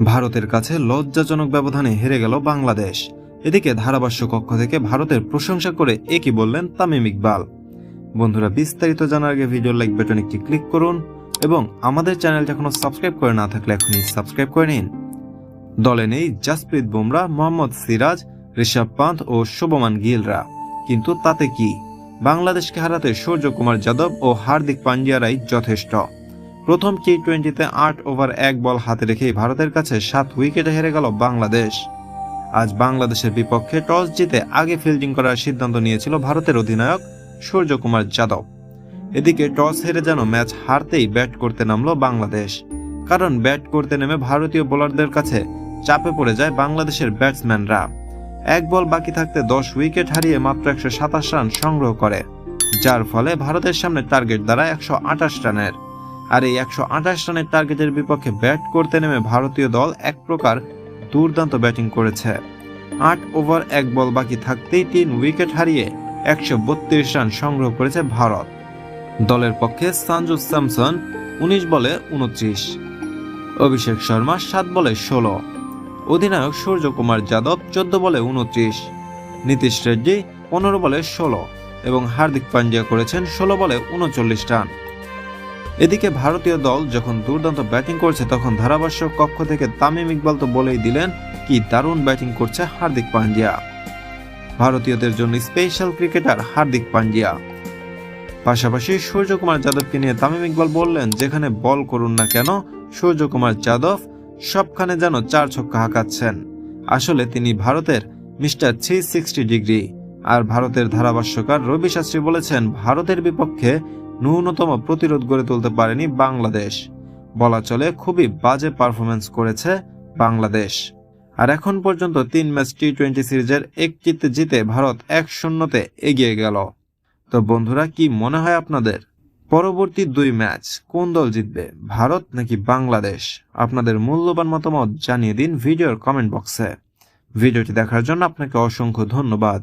ভারতের কাছে লজ্জাজনক ব্যবধানে হেরে গেল বাংলাদেশ। এদিকে ধারাভাষ্য কক্ষ থেকে ভারতের প্রশংসা করে একই বললেন তামিম ইকবাল। বন্ধুরা, বিস্তারিত জানার আগে ভিডিও লাইক বাটন একটি ক্লিক করুন এবং আমাদের চ্যানেলটা এখনো সাবস্ক্রাইব করে না থাকলে এখনই সাবস্ক্রাইব করে নিন। দলে নেই জাসপ্রীত বুমরা, মোহাম্মদ সিরাজ, ঋষভ পান্থ ও শুভমান গিলরা, কিন্তু তাতে কি, বাংলাদেশকে হারাতে সূর্যকুমার যাদব ও হার্দিক পান্ডিয়ারাই যথেষ্ট। প্রথম টি-20তে 8 ওভার 1 বল হাতে রেখেই ভারতের কাছে 7 উইকেটে হেরে গেল বাংলাদেশ। আজ বাংলাদেশের বিপক্ষে টস জিতে আগে ফিল্ডিং করার সিদ্ধান্ত নিয়েছিল ভারতের অধিনায়ক সূর্যকুমার যাদব। এদিকে টস হেরে যেন ম্যাচ হারতেই ব্যাট করতে নামলো বাংলাদেশ, কারণ ব্যাট করতে নেমে ভারতীয় বোলারদের কাছে চাপে পড়ে যায় বাংলাদেশের ব্যাটসম্যানরা। 1 বল বাকি থাকতে 10 উইকেট হারিয়ে মাত্র 127 রান সংগ্রহ করে, যার ফলে ভারতের সামনে টার্গেট দাঁড়ায় 128 রানের। আর এই 128 রানের টার্গেটের বিপক্ষে ব্যাট করতে নেমে ভারতীয় দল এক প্রকার দুর্দান্ত ব্যাটিং করেছে। 8 ওভার 1 বল বাকি থাকতেই 3 উইকেট হারিয়ে 132 রান সংগ্রহ করেছে ভারত। দলের পক্ষে সঞ্জু স্যামসন 19 বলে 29, অভিষেক শর্মা 7 বলে 16, অধিনায়ক সূর্যকুমার যাদব 14 বলে 29, নীতিশ রেড্ডি 15 বলে 16 এবং হার্দিক পান্ডিয়া করেছেন 16 বলে 39 রান। এদিকে ভারতীয় দল যখন দুর্দান্ত ব্যাটিং করছে তখন ধারাভাষ্য কক্ষ থেকে তামিম ইকবাল তো বলেই দিলেন কি দারুণ ব্যাটিং করছে হার্দিক পান্ডিয়া। ভারতীয়দের জন্য স্পেশাল ক্রিকেটার হার্দিক পান্ডিয়া। পাশাপাশি সূর্যকুমার যাদবকে নিয়ে তামিম ইকবাল বললেন, যেখানে বল করুন না কেন সূর্যকুমার যাদব সবখানে যেন 4 ছক্কা হাঁকাচ্ছেন। আসলে তিনি ভারতের মিস্টার 360 ডিগ্রি। আর ভারতের ধারাভাষ্যকার রবি শাস্ত্রী বলেছেন, ভারতের বিপক্ষে ন্যূনতম প্রতিরোধ গড়ে তুলতে পারেনি বাংলাদেশ। বলা চলে খুবই বাজে পারফরমেন্স করেছে বাংলাদেশ। আর এখন পর্যন্ত 3 ম্যাচ টি-20 সিরিজের একটিতে জিতে ভারত 1-0-তে এগিয়ে গেল। তো বন্ধুরা, কি মনে হয় আপনাদের, পরবর্তী 2 ম্যাচ কোন দল জিতবে, ভারত নাকি বাংলাদেশ? আপনাদের মূল্যবান মতামত জানিয়ে দিন ভিডিওর কমেন্ট বক্সে। ভিডিওটি দেখার জন্য আপনাকে অসংখ্য ধন্যবাদ।